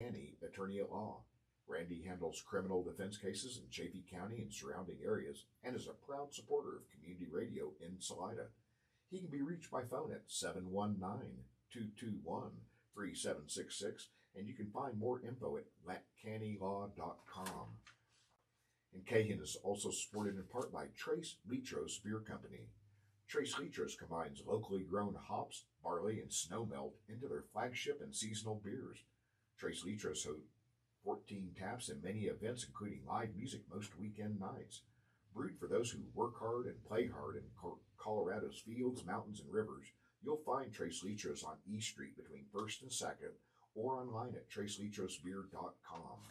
Annie, attorney at law. Randy handles criminal defense cases in Chaffee County and surrounding areas and is a proud supporter of community radio in Salida. He can be reached by phone at 719-221-3766, and you can find more info at latcannylaw.com. And Cahan is also supported in part by Trace Litros Beer Company. Trace Litros combines locally grown hops, barley, and snow melt into their flagship and seasonal beers. Trace Litros hosts 14 taps and many events, including live music most weekend nights. Brewed for those who work hard and play hard in Colorado's fields, mountains, and rivers, you'll find Trace Litros on E Street between 1st and 2nd or online at tracelitrosbeer.com.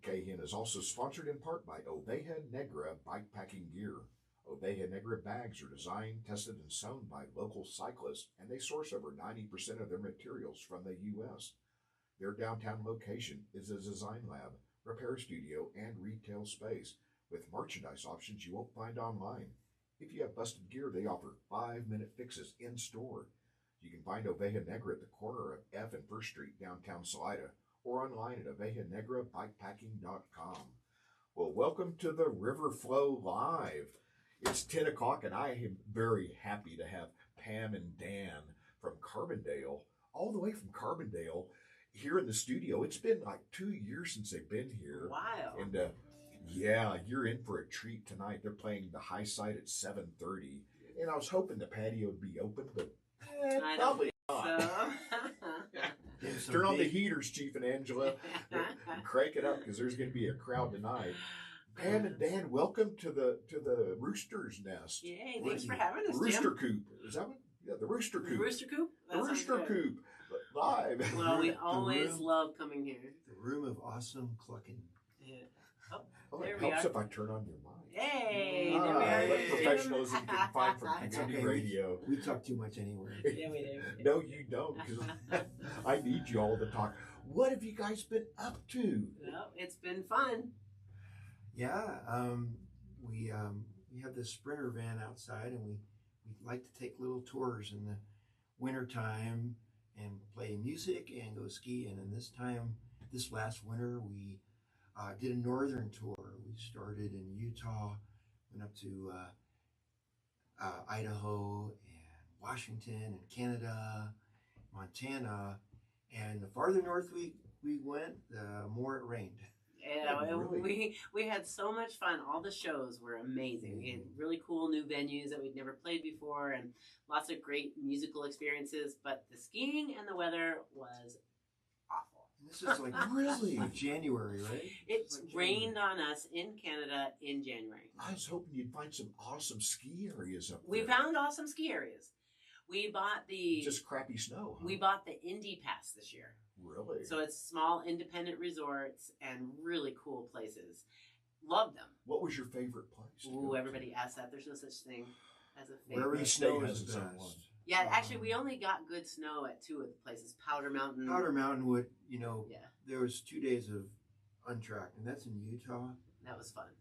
Cahan is also sponsored in part by Oveja Negra Bikepacking Gear. Oveja Negra bags are designed, tested, and sewn by local cyclists, and they source over 90% of their materials from the U.S. Their downtown location is a design lab, repair studio, and retail space, with merchandise options you won't find online. If you have busted gear, they offer 5-minute fixes in store. You can find Oveja Negra at the corner of F and 1st Street, downtown Salida, or online at OvejaNegraBikepacking.com. Well, welcome to the River Flow Live. It's 10 o'clock, and I am very happy to have Pam and Dan from Carbondale, all the way from Carbondale, here in the studio. It's been like 2 years since they've been here. Wow. And yeah, you're in for a treat tonight. They're playing the High Side at 7:30, and I was hoping the patio would be open, but probably not. So. Turn on the heaters, Chief and Angela, and crank it up because there's going to be a crowd tonight. Pam and Dan, welcome to the Rooster's Nest. Yay! Thanks for having us, Rooster Jim. Coop. Is that what? Yeah, the Rooster Coop. The Rooster Coop. The Rooster Coop. Live. Well, we always love coming here. The room of awesome clucking. Yeah. Oh, well, there it we helps are. if I turn on your mic. Hey, there we are. What professionalism you can find from community okay. radio. We talk too much anyway. Yeah, we do. No, you don't, because I need you all to talk. What have you guys been up to? Well, it's been fun. Yeah, we have this Sprinter van outside, and we like to take little tours in the wintertime and play music and go skiing. And this last winter, we did a northern tour. We started in Utah, went up to Idaho and Washington and Canada, Montana, and the farther north we went, the more it rained. Yeah, really? we had so much fun. All the shows were amazing. We had really cool new venues that we'd never played before, and lots of great musical experiences. But the skiing and the weather was awful. This is like really January, right? It like rained on us in Canada in January. I was hoping you'd find some awesome ski areas up there. We found awesome ski areas. We bought just crappy snow. Huh? We bought the Indy Pass this year. Really? So it's small independent resorts and really cool places. Love them. What was your favorite place? Ooh, everybody asks that. There's no such thing as a favorite. Wherever the snow is the best. Yeah, actually, we only got good snow at 2 of the places. Powder Mountain. Powder Mountain would, yeah. There was 2 days of untracked, and that's in Utah. That was fun.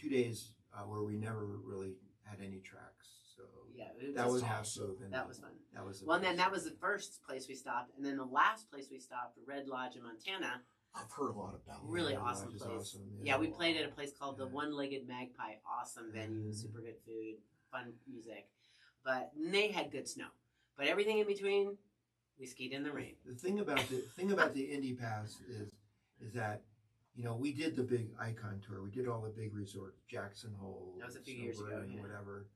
2 days where we never really had any tracks. So yeah, that would have awesome. been. That was fun. That was well, and then that was the first place we stopped, and then the last place we stopped, Red Lodge in Montana. I've heard a lot about it. Really Red awesome Lodge is place. awesome, Yeah, we played at a place called the One-Legged Magpie. Awesome venue, super good food, fun music, but they had good snow. But everything in between, we skied in the rain. The thing about the Indy Pass is that we did the big icon tour. We did all the big resorts, Jackson Hole. That was a few years ago, and yeah. whatever.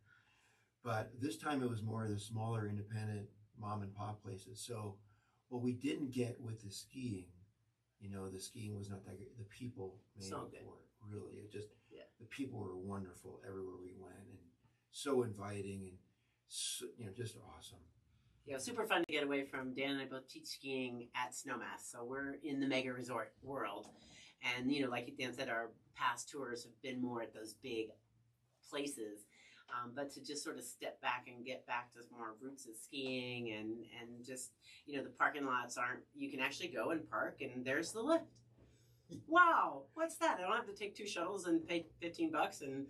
But this time it was more of the smaller independent mom and pop places. So what we didn't get with the skiing, the skiing was not that good. The people made up for it. Really, the people were wonderful everywhere we went, and so inviting, and so, just awesome. Yeah, it was super fun to get away from. Dan and I both teach skiing at Snowmass, so we're in the mega resort world. And, like Dan said, our past tours have been more at those big places. But to just sort of step back and get back to more roots of skiing and just, the parking lots you can actually go and park and there's the lift. Wow, what's that? I don't have to take 2 shuttles and pay $15 and,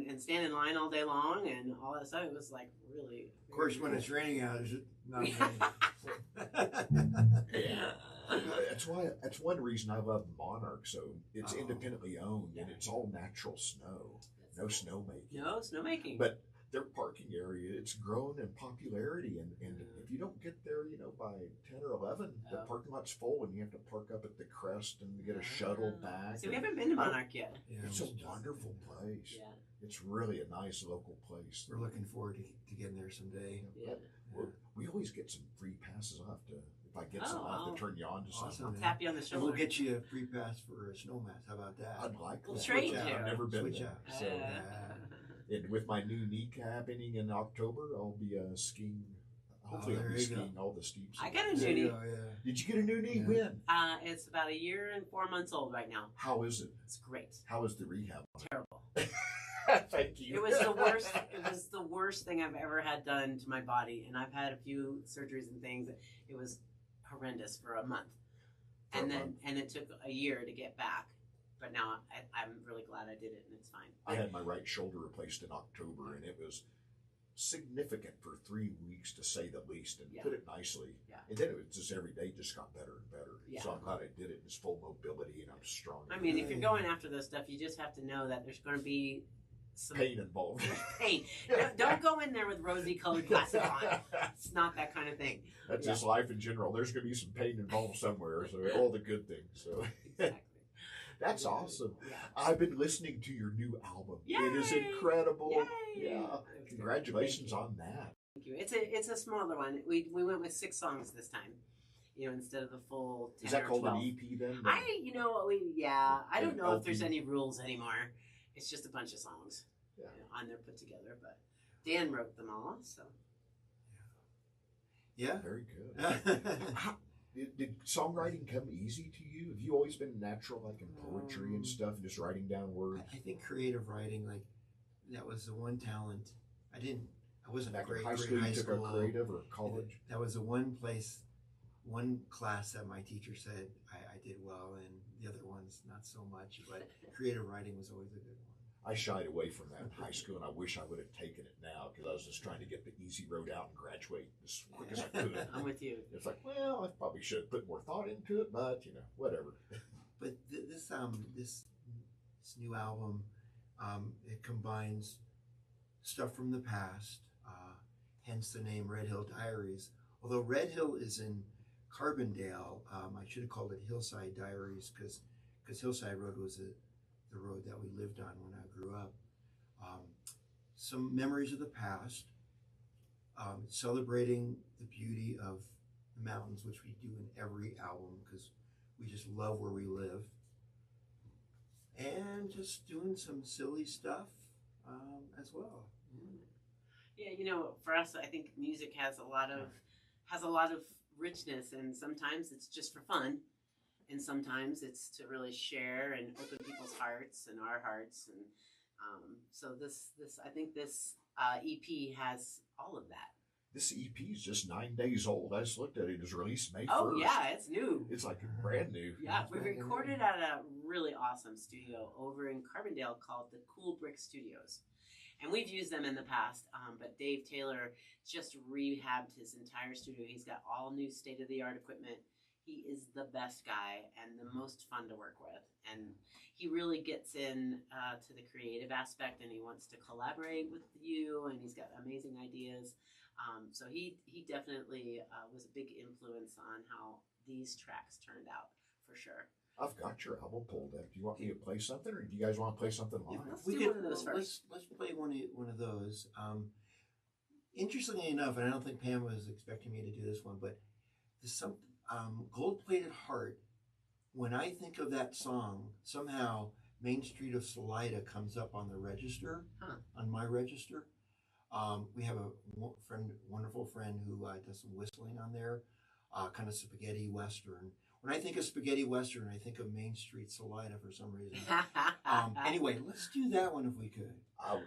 and stand in line all day long and all that stuff. It was like really. Of course, when it's raining out, it's not raining. Yeah. That's one reason I love Monarch. So it's independently owned and it's all natural snow. No snowmaking. No snowmaking. But their parking area, it's grown in popularity, and if you don't get there, by 10 or 11, the parking lot's full, and you have to park up at the crest and get a shuttle back. See, we haven't been to Monarch yet. Yeah, it's a wonderful place. Yeah. It's really a nice local place. We're looking forward to getting there someday. Yeah. We always get some free passes. If I get some, I'll have to turn you on to something. I'll tap you on the And shoulder. we'll get you a free pass for a snowmass. How about that? I'd like We'll that. trade I've you. never been Switch there. out. So, and with my new kneecapping in October, I'll be skiing. Hopefully, I'll there be you go. skiing all the steeps. I got a There new you knee. go, yeah. Did you get a new knee? Yeah. When? It's about 1 year and 4 months old right now. How is it? It's great. How is the rehab? Terrible. Thank you. It was the worst. It was the worst thing I've ever had done to my body, and I've had a few surgeries and things. It was horrendous for a month, and it took 1 year to get back. But now I'm really glad I did it, and it's fine. I had my right shoulder replaced in October, and it was significant for 3 weeks, to say the least, and put it nicely. Yeah. And then it was just every day just got better and better. Yeah. So I'm glad I did it. It's full mobility, and I'm strong. I mean, if you're going after this stuff, you just have to know that there's going to be some pain involved. Pain. Don't go in there with rosy-colored glasses on. It's not that kind of thing. That's just life in general. There's going to be some pain involved somewhere. So all the good things. So Exactly. That's awesome. Yeah. I've been listening to your new album. Yay! It is incredible. Yay! Yeah. Congratulations on that. Thank you. It's a smaller one. We went with 6 songs this time. Instead of the full 10 Is that or called 12. an EP then? I don't know if there's LP. any rules anymore. It's just a bunch of songs on there put together. But Dan wrote them all, so. Yeah. Very good. Did songwriting come easy to you? Have you always been natural, like in poetry and stuff, and just writing down words? I think creative writing, that was the one talent. I wasn't Back great in high in school, high you took school. a creative or college? That was the one class that my teacher said I did well, and the other ones not so much. But creative writing was always a good one. I shied away from that in high school, and I wish I would have taken it now, because I was just trying to get the easy road out and graduate as quick as I could. I'm with you. It's like, well, I probably should have put more thought into it, but whatever. But this new album, it combines stuff from the past, hence the name Red Hill Diaries. Although Red Hill is in Carbondale, I should have called it Hillside Diaries, because Hillside Road was the road that we lived on when I grew up. Some memories of the past, celebrating the beauty of the mountains, which we do in every album because we just love where we live, and just doing some silly stuff as well. Yeah, for us, I think music has a lot of richness, and sometimes it's just for fun, and sometimes it's to really share and open people's hearts and our hearts, and so I think this EP has all of that. This EP is just 9 days old. I just looked at it. It was released May 1st. Oh yeah, it's new. It's like brand new. Yeah, we recorded at a really awesome studio over in Carbondale called the Cool Brick Studios. And we've used them in the past, but Dave Taylor just rehabbed his entire studio. He's got all new state-of-the-art equipment. He is the best guy and the most fun to work with. And he really gets in to the creative aspect, and he wants to collaborate with you, and he's got amazing ideas. So he definitely was a big influence on how these tracks turned out, for sure. I've got your album pulled up. Do you want me to play something, or do you guys want to play something live? Let's do one of those first. Let's play one of those. Interestingly enough, and I don't think Pam was expecting me to do this one, but there's some Gold-Plated Heart. When I think of that song, somehow Main Street of Salida comes up on the register, on my register. We have a wonderful friend who does some whistling on there, kind of spaghetti western. When I think of spaghetti western, I think of Main Street Salida for some reason. Anyway, let's do that one if we could. I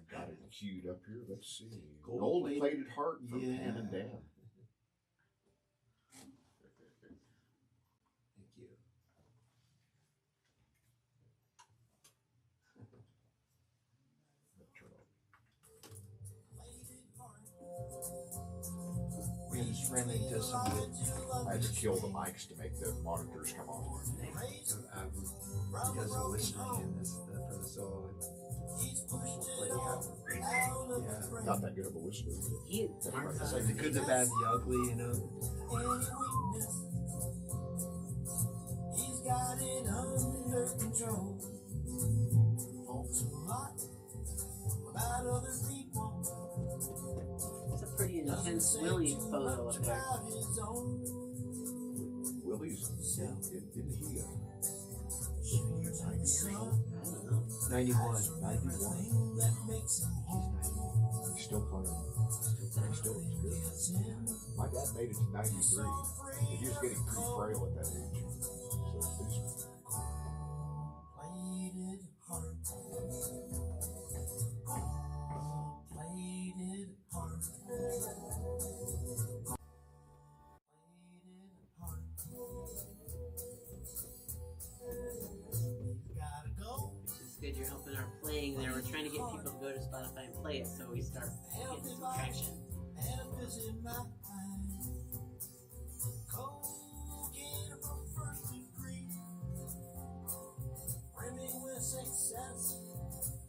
got it queued up here. Let's see. Gold-Plated Heart from Pam and Dan. Thank you. We're going to friendly to some of I had to kill the mics to make the monitors come on. he does the whistling in this for the solo. Yeah. Not that good of a whistler. It's It's like the good, the bad, the ugly, you know. He's got it under control. Talks a lot about other people. It's a pretty intense Willie photo up there. Willie's, didn't he? I don't know. 91. 91. He's still playing. He's still good. My dad made it to 93. And he was getting pretty frail at that age. So he's Played it hard. Played it hard. Played it hard. You gotta go. It's good you're helping our playing there. We're trying to get people to go to Spotify and play it so we start getting some traction. And a visit my eyes. Cocaine from first degree. Brimming with success.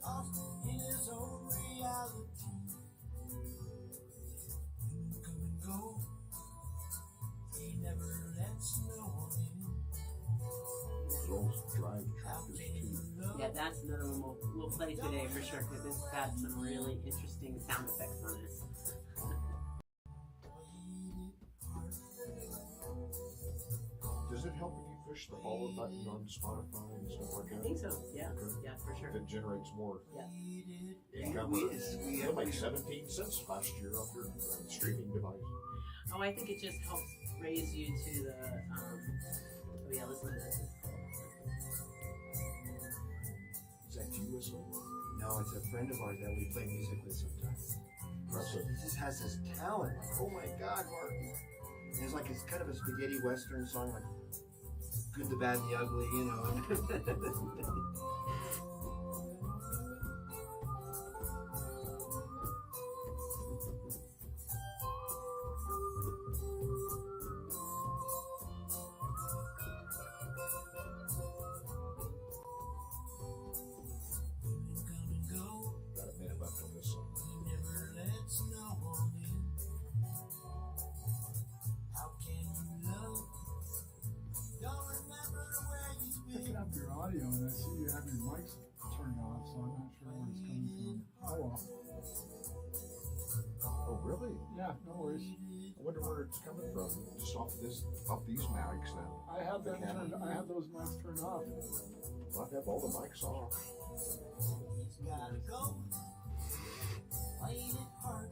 Lost in his own reality. Women come and go. He never lets no one in. those drive tractors too. Yeah, that's another one we'll play today for sure because it's got some really interesting sound effects on it. Does it help if you push the follow button on Spotify and stuff like I that? think so. Yeah, Okay. yeah, for sure. It generates more Yeah. income. We You made 17 cents last year off your streaming device. Oh, I think it just helps raise you to the. Oh yeah, listen to this. Is that you whistling? No, it's a friend of ours that we play music with sometimes. He just has this talent. Like, oh my God, Mark. And it's kind of a spaghetti western song, like good, the bad, and the ugly, you know. Got a minute left on this song. Never lets no one in. How can you love? Don't remember where you've Picking been. up your audio, and I see you have your mics turned off, so I'm not sure where it's coming from. Oh well. Oh, really? Yeah, no worries. I wonder where it's coming from. Just off these mics now. I have them turned. I have those mics turned off. Well, I have all the mics off. He's gotta go. Played it hard.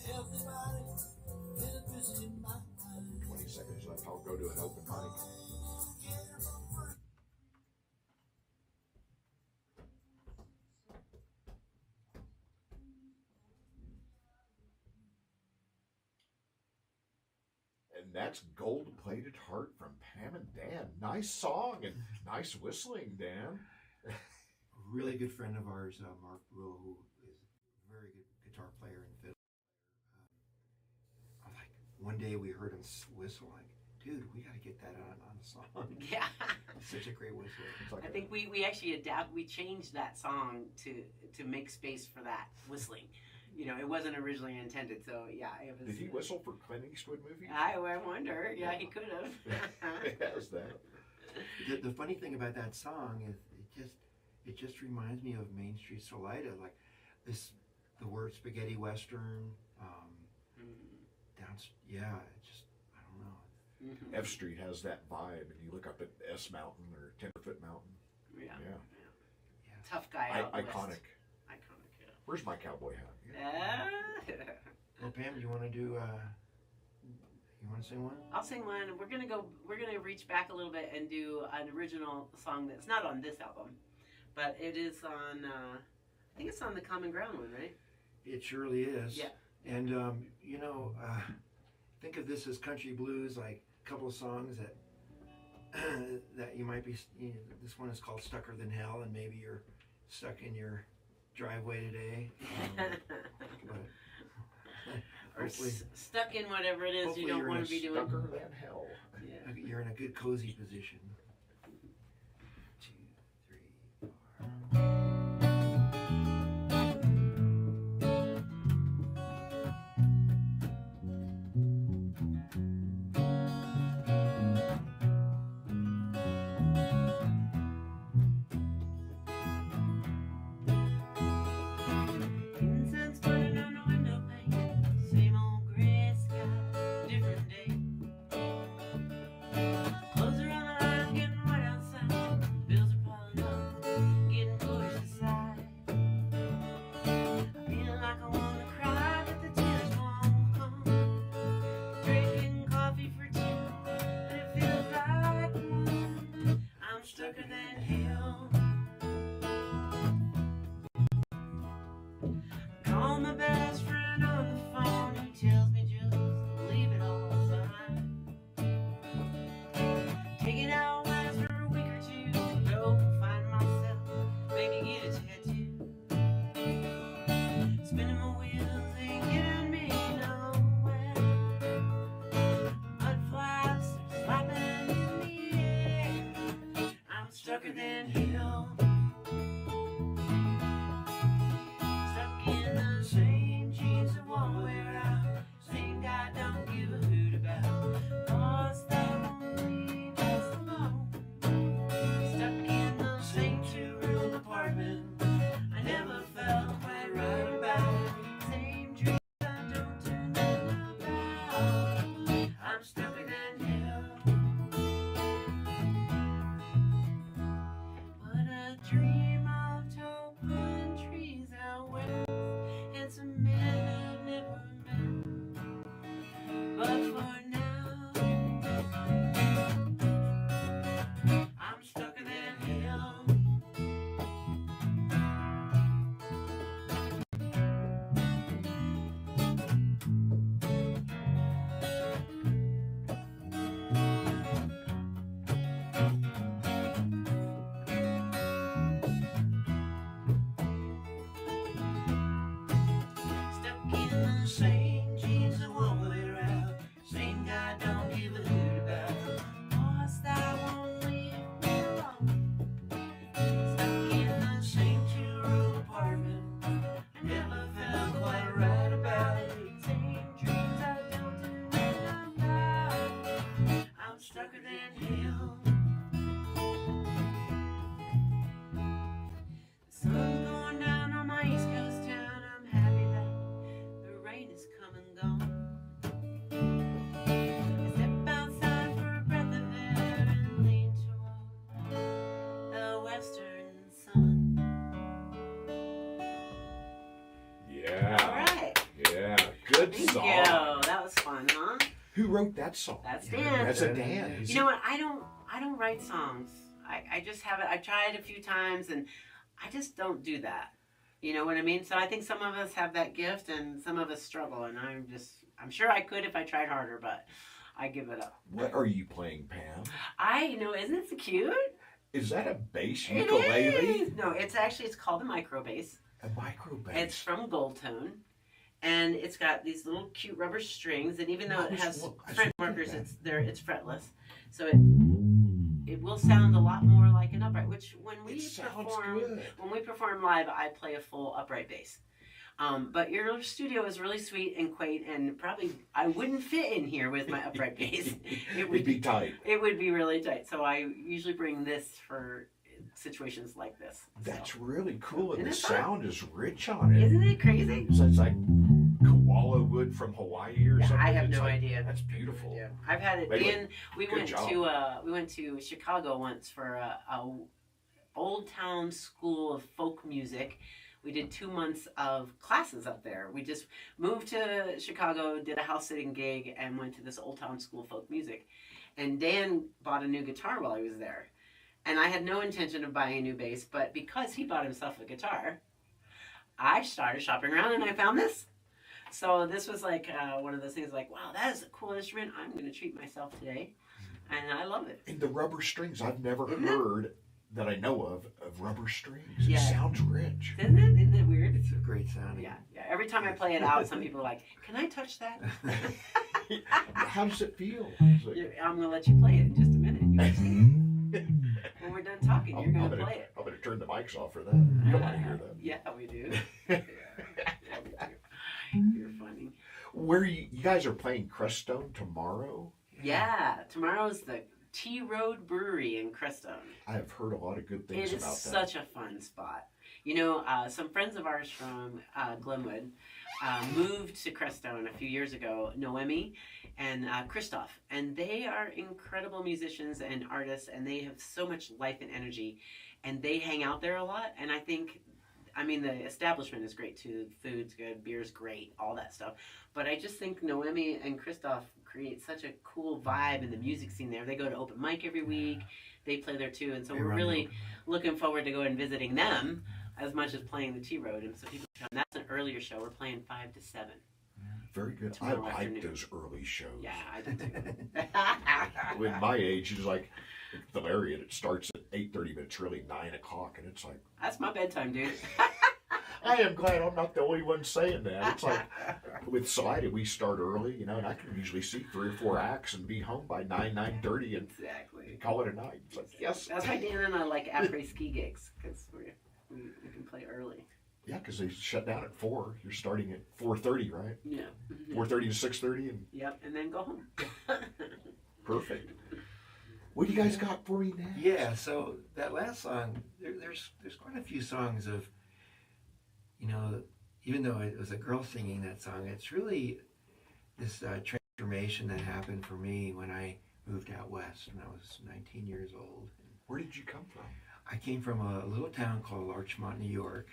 Healthy body, in a busy mind. 20 seconds left. I'll go to an open mic. And that's Gold Plated Heart from Pam and Dan. Nice song and nice whistling, Dan. A really good friend of ours, Mark Rule, who is a very good guitar player and fiddle player. Like one day we heard him whistle, like, dude, we got to get that on a song. Yeah. Such a great whistle. It's like I think we actually we changed that song to make space for that whistling. You know, it wasn't originally intended, so yeah, it was. Did he whistle for Clint Eastwood movies? I wonder. Yeah, he could have. He has that. The funny thing about that song is it just reminds me of Main Street Solida, like the word spaghetti western, yeah, it just, I don't know. Mhm. F Street has that vibe, and you look up at S Mountain or Tenderfoot Mountain. Yeah. Yeah. Tough guy. out west. Iconic. Iconic. Yeah. Where's my cowboy hat? Yeah. Well, Pam, do you want to do, you want to sing one? I'll sing one. We're gonna reach back a little bit and do an original song that's not on this album, but it is on. I think it's on the Common Ground one, right? It surely is. Yeah. And, you know, think of this as country blues, like a couple of songs that that you might be, this one is called Stucker Than Hell, and maybe you're stuck in your driveway today. But or Hopefully. stuck in whatever it is Hopefully you don't you're want in to be doing. Stucker than hell. Yeah. You're in a good cozy position. 2, 3, 4. Incense burning on the window pane. Same old gray sky, different day. Clothes are on the line, getting white outside. Bills are piling up, getting pushed aside. I feel like I wanna cry, but the tears won't come. Drinking coffee for two, but it feels like one. I'm stucker than hell. Call my best friend on the phone, he tells me just leave it all behind. Take it out west for a week or two, go find myself, maybe get a tattoo. Spinning my wheels ain't getting me nowhere. Mud flaps are slapping in the air. I'm stucker than hell. Stuck in the same jeans that won't wear out. Same guy don't give a hoot about. Boss that won't leave us alone. Stuck in the same two-room apartment. I never felt quite right about it. Same dreams I don't do nothing about. I'm stucker than hell. But I dream of tall pine trees out west and some men I've never met. But for now, I'm stucker than hell. Stuck in the same jeans that won't wear out. Same guy don't give a hoot about. Boss that won't leave me alone. Stuck in the same two-room apartment. I never felt quite right about it. Same dreams I don't do nothing about. I'm stucker than hell. The sun's going down on my East Coast town. I'm happy that the rain is come and gone. I step outside for a breath of air and lean toward the western sun. Yeah. All right. Yeah. Good Thank song. you. That was fun, huh? Who wrote that song? That's Dan. That's a Dan. Is You know what? I don't write songs. I just have it. I tried a few times and I just don't do that. You know what I mean? So I think some of us have that gift and some of us struggle, and I'm sure I could if I tried harder, but I give it up. What are you playing, Pam? Isn't it so cute? Is that a bass It ukulele? is. No, it's called a micro bass. A micro bass. It's from Gold Tone, and it's got these little cute rubber strings. And even though it has fret markers, it's fretless, so it will sound a lot more like an upright. Which when we perform live, I play a full upright bass. But your studio is really sweet and quaint, and probably I wouldn't fit in here with my upright bass. It would be tight. It would be really tight. So I usually bring this for situations like this. That's really cool, and Isn't the it fun? sound is rich on it. Isn't it crazy? So it's like koala wood from Hawaii or something. I have It's no like- idea. That's beautiful. Yeah, I've had it Wait, in. We good went to Chicago once for a Old Town School of Folk Music. We did 2 months of classes up there. We just moved to Chicago, did a house sitting gig, and went to this Old Town School of Folk Music. And Dan bought a new guitar while he was there. And I had no intention of buying a new bass, but because he bought himself a guitar, I started shopping around and I found this. So this was like one of those things like, wow, that is a cool instrument. I'm going to treat myself today. And I love it. And the rubber strings, I've never Isn't it? heard that I know of rubber strings. Yeah. It sounds rich. Isn't it weird? It's a great sounding. Yeah. Every time I play it out, some people are like, "Can I touch that?" How does it feel? It's like, I'm gonna let you play it in just a minute. You can see it. When we're done talking, you're gonna play it. I'm gonna turn the mics off for that. You don't want to hear that. Yeah, we do. Yeah, we do. You're funny. Where you guys are playing Crestone tomorrow? Yeah, tomorrow's the Tea Road Brewery in Crestone. I have heard a lot of good things It is about that. such a fun spot. You know, some friends of ours from Glenwood moved to Crestone a few years ago, Noemi and Christoph, and they are incredible musicians and artists, and they have so much life and energy, and they hang out there a lot, and I mean, the establishment is great too. Food's good, beer's great, all that stuff. But I just think Noemi and Christoph create such a cool vibe in the music scene there. They go to open mic every week. They play there too. And so we're really looking forward to going and visiting them as much as playing the T-Road. And so people come. That's an earlier show. We're playing 5 to 7. Very good. I Tomorrow like afternoon. those early shows. Yeah, I do too. With my age, it's like the area. It starts at 8:30, but it's really 9 o'clock, and it's like. That's my bedtime, dude. I am glad I'm not the only one saying that. It's like with Slided, we start early, you know, and I can usually see 3 or 4 acts and be home by 9:30 and Exactly. call it a night. It's like, yes. That's why Dan and I like après ski gigs, because we can play early. Yeah, because they shut down at 4. You're starting at 4:30, right? Yeah. 4:30 to 6:30, and Yep, and then go home. perfect. What do you guys got for me next? Yeah, so that last song, there's quite a few songs of, you know, even though it was a girl singing that song, it's really this transformation that happened for me when I moved out west when I was 19 years old. Where did you come from? I came from a little town called Larchmont, New York.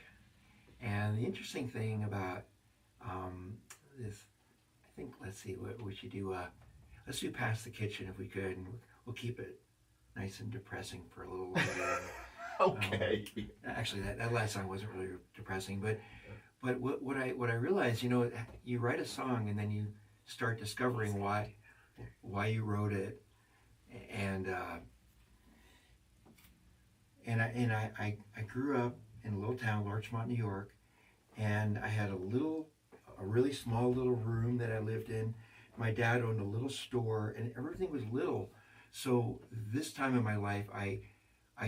And the interesting thing about this, I think, let's see, what we should do, let's do Past the Kitchen if we could, and we'll keep it nice and depressing for a little longer. Okay. Actually, that last song wasn't really depressing, but what I realized, you know, you write a song and then you start discovering why you wrote it, and I grew up in a little town, Larchmont, New York, and I had a really small little room that I lived in. My dad owned a little store, and everything was little. So this time in my life, I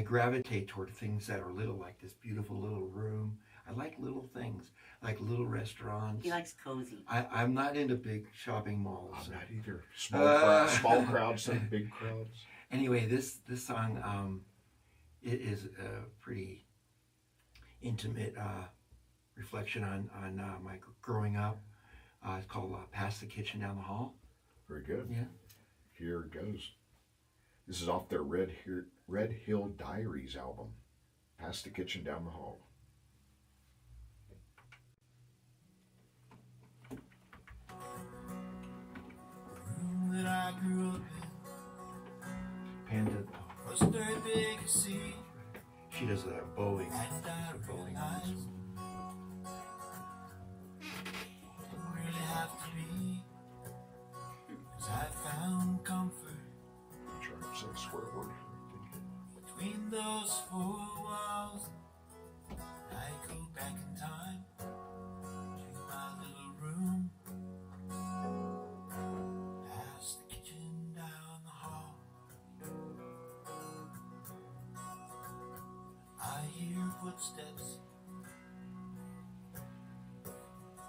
gravitate toward things that are little, like this beautiful little room. I like little things, like little restaurants. He likes cozy. I'm not into big shopping malls. I'm not either. Small crowds and big crowds. Anyway, this song, it is a pretty intimate reflection on my growing up. It's called Past the Kitchen Down the Hall. Very good. Yeah. Here it goes. This is off their Red Hill Diaries album, Past the Kitchen Down the Hall. That I grew up Pam Dan, in was dirt big to see, she does bowling. and I Bowling. realized didn't really have to be, 'cause I found comfort I'm trying to say a swear word. between those four walls. I go back in time to my little room, past the kitchen down the hall. I hear footsteps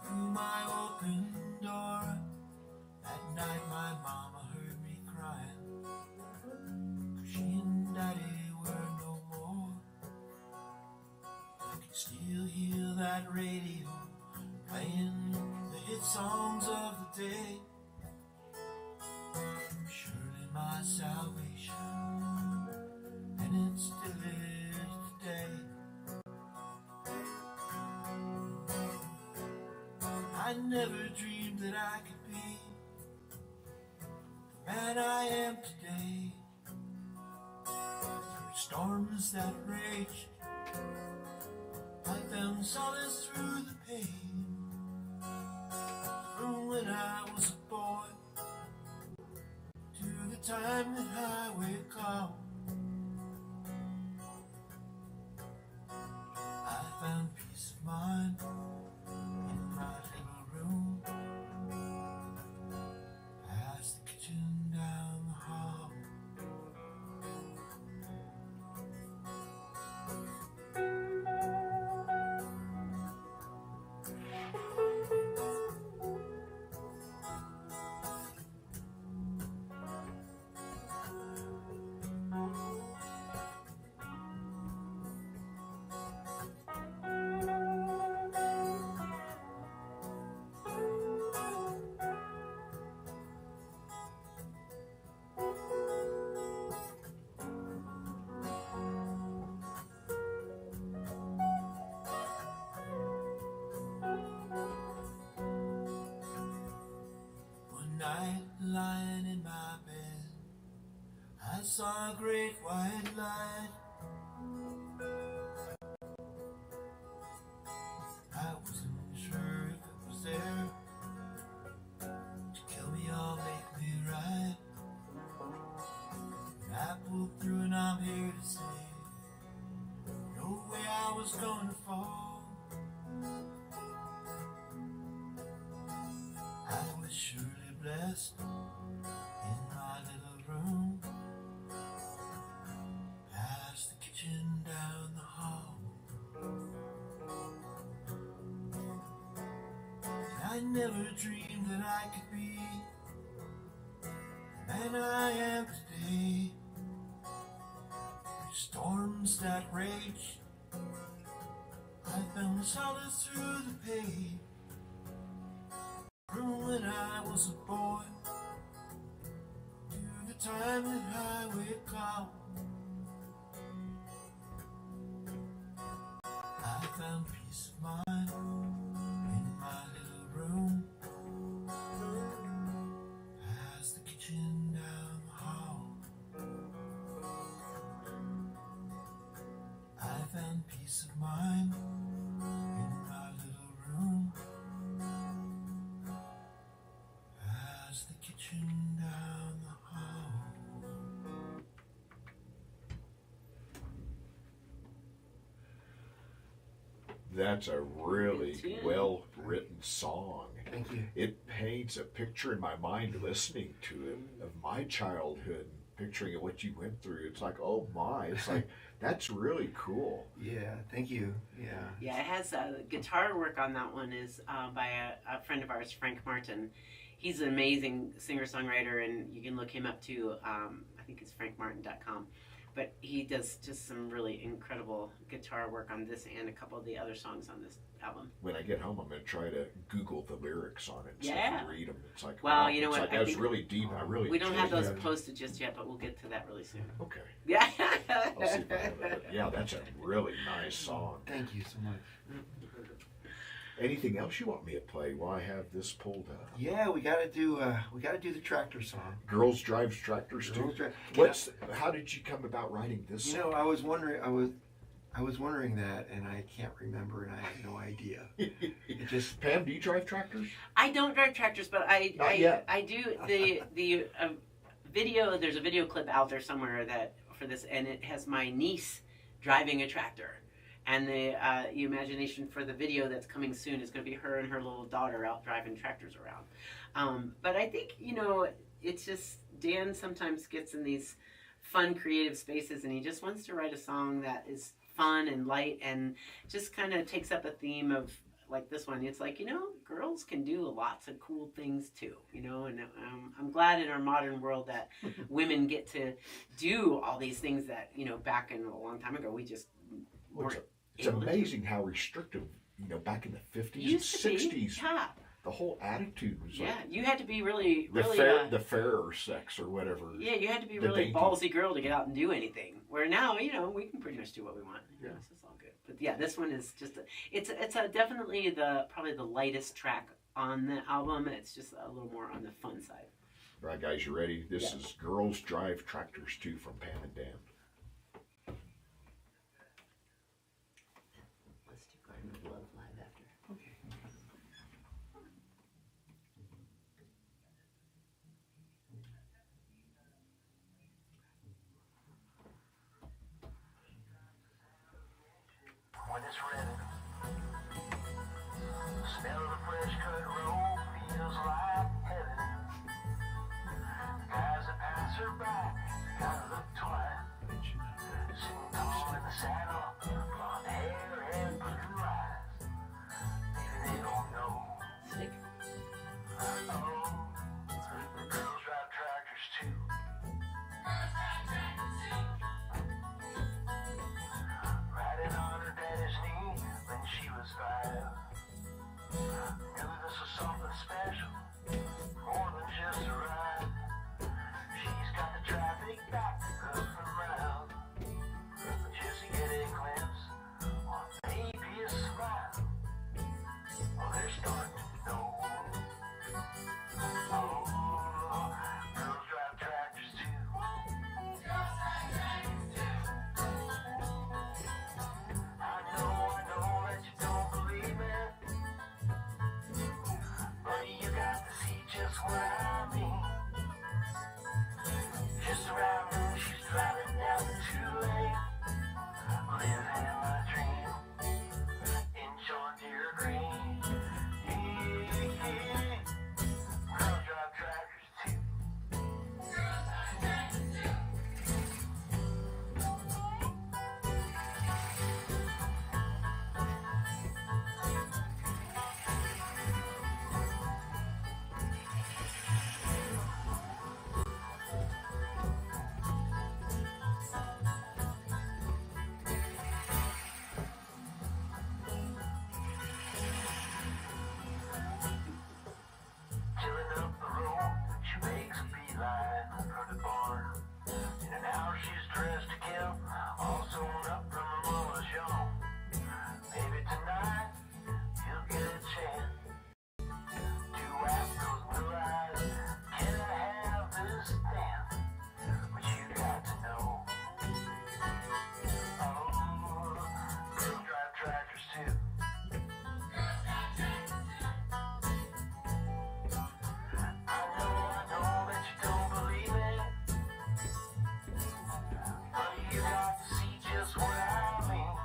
through my open door. At night my mama heard me crying, 'cause she and daddy were no more. I can still hear that radio playing the hit songs of the day. Surely my salvation, and it still is today. I never dreamed that I could be the man I am today. Through storms that raged, I found solace through the pain. From when I was a boy to the time that I will call, peace of mind in my little room. Past the kitchen, down the hall. One night, lying in my bed, I saw a great white light. I wasn't sure if it was there to kill me or make me right. And I pulled through and I'm here to say, no way I was gonna fall. I was surely blessed in my little room, past the kitchen, down the hall. I never dreamed that I could be the man I am today. Through storms that rage, I found solace through the pain. From when I was a boy to the time that I would come, I found peace of mind in my little room, past the kitchen, down the hall. I found peace of mind in my little room, past the kitchen, down the hall. That's a really Good tune. well-written song. Thank you. It paints a picture in my mind listening to it of my childhood, picturing what you went through. It's like, oh my, it's like, that's really cool. Yeah, thank you. Yeah. Yeah, it has guitar work on that one is by a friend of ours, Frank Martin. He's an amazing singer-songwriter, and you can look him up too. I think it's frankmartin.com. But he does just some really incredible guitar work on this and a couple of the other songs on this album. When I get home, I'm going to try to Google the lyrics on it and Yeah. stuff and read them. It's like, Well, wow, you know it's what, like, I that was think really deep. I really We don't have enjoyed those it. posted just yet, but we'll get to that really soon. Okay. Yeah. I'll see if I have it. But yeah, that's a really nice song. Thank you so much. Anything else you want me to play while I have this pulled up? Yeah, we gotta do the tractor song. Girls Drives Tractors too? Girls Drive- How did you come about writing this You song? know, I was wondering that, and I can't remember, and I have no idea. It just Pam, do you drive tractors? I don't drive tractors, but Not yet. I do the video. There's a video clip out there somewhere that for this, and it has my niece driving a tractor, and the imagination for the video that's coming soon is going to be her and her little daughter out driving tractors around. But I think it's just Dan sometimes gets in these fun, creative spaces, and he just wants to write a song that is fun and light and just kind of takes up a theme of like this one. It's like, girls can do lots of cool things too, and I'm glad in our modern world that women get to do all these things that, back in a long time ago, we just weren't It's able to do. amazing how restrictive, back in the 50s and Used to be, 60s, yeah. the whole attitude was Yeah, like you had to be really, the, really, the fairer sex or whatever. yeah, you had to be the really dainty. ballsy girl to get out and do anything. Where now, we can pretty much do what we want. Yeah. So it's all good. But yeah, this one is just it's definitely probably the lightest track on the album. It's just a little more on the fun side. All right, guys, you ready? This Yeah. is Girls Drive Tractors 2 from Pam and Dan. Let's do Garden of Love live after. okay. When it's ready, smell of the fresh cut road feels like heaven. Guys that pass her by, gotta look twice. Sitting tall in the saddle, blonde hair and blue eyes. Maybe they don't know. Stick. Girls drive tractors too. Riding on her daddy's knee when she was 5. Knew this was something special, more than just a ride. She's got the traffic back up and round. Just to get a glimpse on maybe a smile. Well, they're starting to know. Girls drive tractors too. I know that you don't believe me, but you got to see just what I mean. Just around noon, she's driving down the 2-lane, living my dream in John Deere green. Girls drive tractors too. Chilling up the road, she makes a beeline for the barn. In an hour she's dressed to kill, all sewn up from her mama's yawn. Maybe tonight you'll get a chance to ask those blue eyes, can I have this dance? But you got to know. Girls drive tractors too. I know that you don't believe it, but you got to see just what I mean.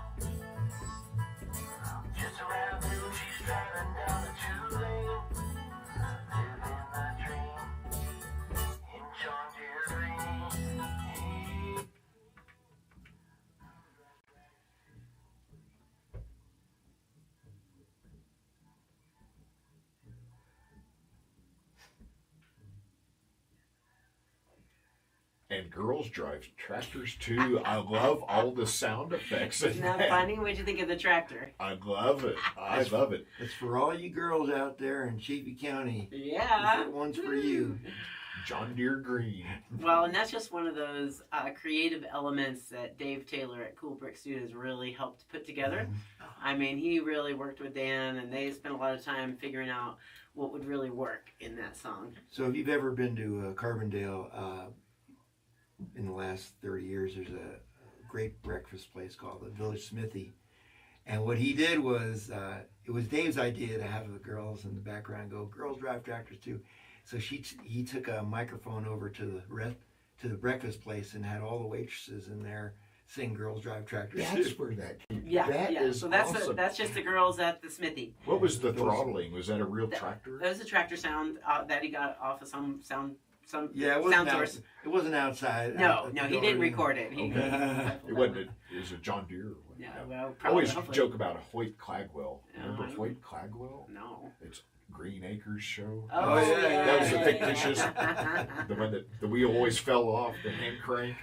Just around noon, she's driving down the 2-lane, living the dream in John Deere green. And girls drive tractors too. I love all the sound effects. in Isn't that that. funny? What'd you think of the tractor? I love it. I love it. It's for all you girls out there in Chaffee County. Yeah. This one's for you. John Deere green. Well, and that's just one of those creative elements that Dave Taylor at Cool Brick Studios really helped put together. I mean, he really worked with Dan, and they spent a lot of time figuring out what would really work in that song. So if you've ever been to Carbondale in the last 30 years, there's a great breakfast place called the Village Smithy. And what he did was, it was Dave's idea to have the girls in the background go, girls drive tractors too. So he took a microphone over to the breakfast place and had all the waitresses in there sing "Girls Drive Tractors." That's where that came. Yeah, That yeah. is So that's awesome. that's just the girls at the Smithy. What was the throttling? Was that a real That- tractor? That was a tractor sound that he got off of some Yeah, it sound source. it wasn't outside. No, he didn't record it. He, Okay. It wasn't. It was a John Deere. Yeah, Yeah. well, I probably. always hopefully. joke about Hoyt Clagwell. Yeah, Remember I know. Hoyt Clagwell? No. It's Green Acres show. Oh, yeah, that was a yeah, fictitious. The one that the wheel always fell off the hand crank.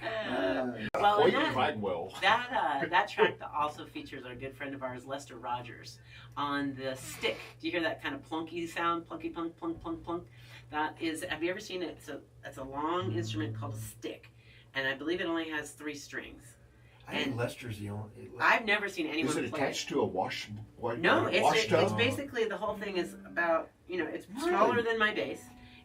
Well, Hoyt and Clagwell. that track also features our good friend of ours, Lester Rogers, on the stick. Do you hear that kind of plunky sound? Plunky, plunk, plunk, plunk, plunk. That is. Have you ever seen it? It's a long instrument called a stick, and I believe it only has 3 strings. I think Lester's the only. I've never seen anyone Is it play attached to a wash? No, wash it's tub? basically the whole thing is about, it's smaller than my bass,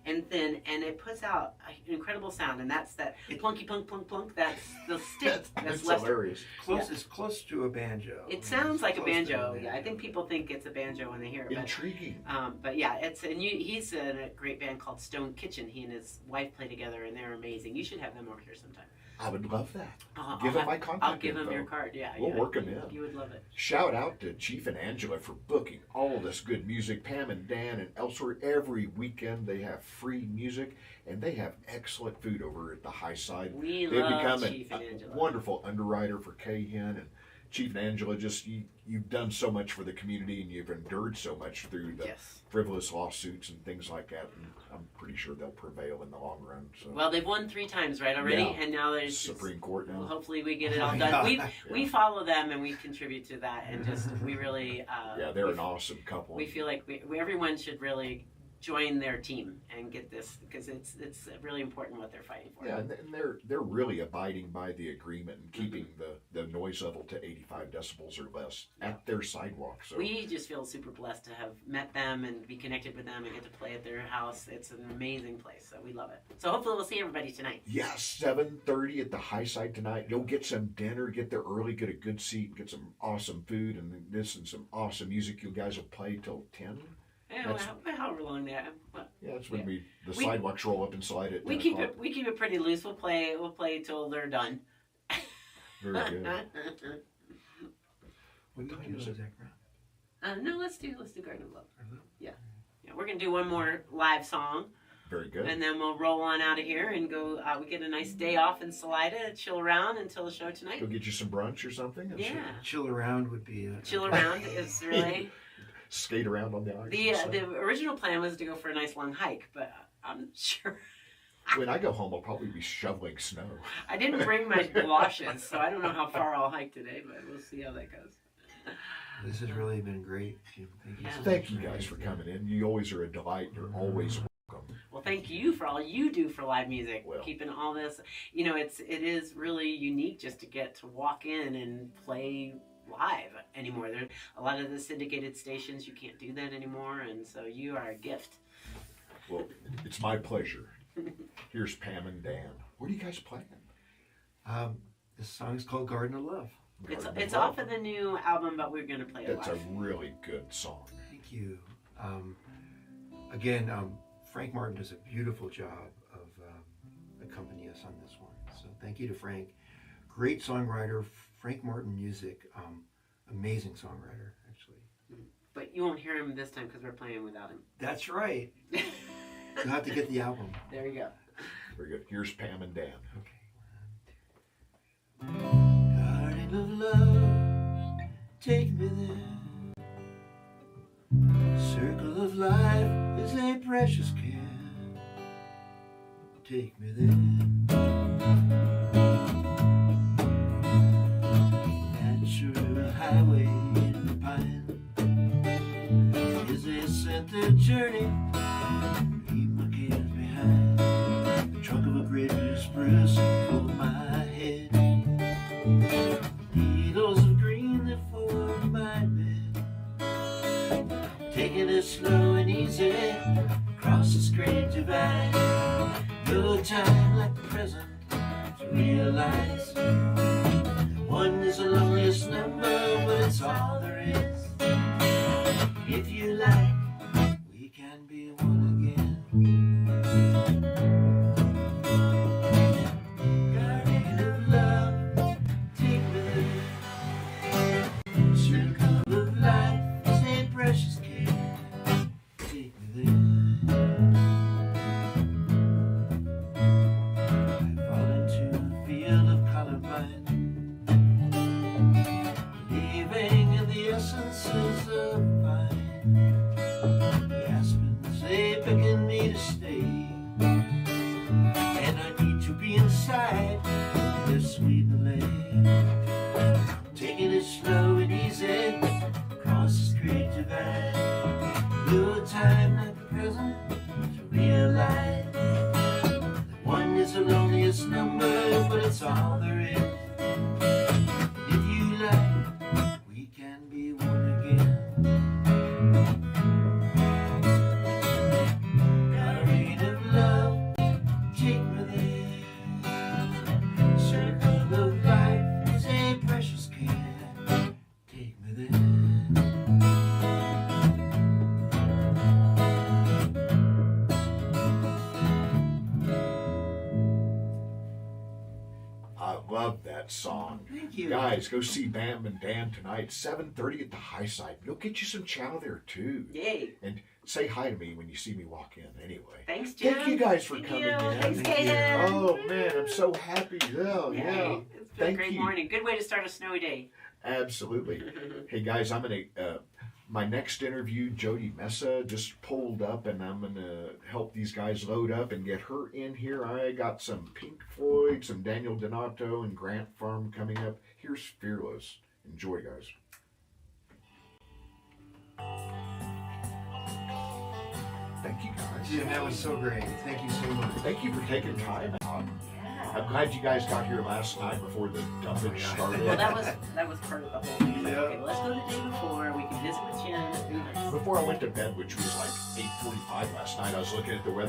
and thin, and it puts out an incredible sound. And that's that plunky plunk plunk plunk. That's the stick. That's left. hilarious. It's close to a banjo. It sounds like a Close to banjo. Yeah, I think people think it's a banjo when they hear it. Intriguing. But yeah, he's in a great band called Stone Kitchen. He and his wife play together, and they're amazing. You should have them over here sometime. I would love that. I'll him my contact I'll give him info. your card. Yeah, We'll work him in. You would love it. Shout out to Chief and Angela for booking all this good music. Pam and Dan and elsewhere every weekend they have free music and they have excellent food over at the High Side. They've become Chief and a Angela. wonderful underwriter for KHN and Chief and Angela. Just you've done so much for the community and you've endured so much through the frivolous lawsuits and things like that. And I'm pretty sure they'll prevail in the long run. So. Well, they've won 3 times, right, already? Yeah. And now there's Supreme Court now. Well, hopefully we get it all Yeah. done. We follow them and we contribute to that, and just we really They're an awesome couple. We feel like everyone should really join their team and get this, because it's really important what they're fighting for. Yeah, and they're really abiding by the agreement and keeping the noise level to 85 decibels or less at their sidewalk. So we just feel super blessed to have met them and be connected with them and get to play at their house. It's an amazing place, so we love it. So hopefully we'll see everybody tonight. yeah, 7:30 at the High Side tonight. You'll get some dinner, get there early, get a good seat, get some awesome food, and listen to some awesome music. You guys will play till 10. Yeah, however long they have. Yeah, that's when the sidewalks roll up and slide it. We keep it pretty loose. We'll play till they're done. Very good. What time is it, Zach? No, let's do Garden of Love. Yeah, we're gonna do one more live song, Very good. and then we'll roll on out of here and go. We get a nice day off in Salida, chill around until the show tonight. Go get you some brunch or something. And Yeah, Chill around would be. chill around is really skate around on the ice. the original plan was to go for a nice long hike, but I'm sure. When I go home, I'll probably be shoveling snow. I didn't bring my galoshes, so I don't know how far I'll hike today, but we'll see how that goes. This has really been great. Thank you. Yeah. So Thank much you for guys for having me. coming in. You always are a delight. You're always welcome. Well, thank you for all you do for live music, Well. keeping all this. It is really unique just to get to walk in and play live anymore. There a lot of the syndicated stations, you can't do that anymore, and so you are a gift. Well, it's my pleasure. Here's Pam and Dan. What are you guys playing? This song is called Garden of Love. Garden It's Love. off of the new album, but we're going to play it That's a live. really good song. Thank you. Again, Frank Martin does a beautiful job of accompanying us on this one. So thank you to Frank. Great songwriter, Frank Martin music. Amazing songwriter, actually. But you won't hear him this time because we're playing without him. That's right. You'll have to get the album. There you go. Very good. Here's Pam and Dan. Okay. Garden of love, take me there. Circle of life is a precious care. Take me there. Natural highway in the pine is a center journey. Leave my cares behind. The trunk of a great blue spruce for my head. Needles of green that form my bed. Taking it slow and easy across this great divide. No time like the present to realize one is the loneliest number, but it's all there is. If you like, we can be one again. Garden of love, take me there. Circle of life is a precious care. Take me there. I fall into a field of columbine, believing in the essences of pine. The aspens, they beckon me to stay, and I need to be inside their sweet delay. Taking it slow and easy across this great divide. No time like the present to realize that one is the loneliest number, but it's all there is. If you like, we can be one again. Garden of Love that song. Thank you. Guys, go see Pam and Dan tonight, 7:30 at the High Side. Go get you some chow there too. Yay. And say hi to me when you see me walk in anyway. Thanks, Jim. Thank you guys for Thank coming you. in. Thanks, Thank you. Kaden. Oh man, I'm so happy. Yeah, Yay. yeah. It's been Thank a great you. morning. Good way to start a snowy day. Absolutely. Hey guys, I'm gonna my next interview, Jody Mesa just pulled up, and I'm gonna help these guys load up and get her in here. I got some Pink Floyd, some Daniel Donato, and Grant Farm coming up. Here's Fearless. Enjoy, guys. Thank you, guys. Jim, that was so great. Thank you so much. Thank you for taking time out. Yeah. I'm glad you guys got here last night before the dumpage started. Well, that was part of the whole thing. Like, Yeah. okay, let's go the day before. We can visit with Jim. Before I went to bed, which was like 8:45 last night, I was looking at the weather.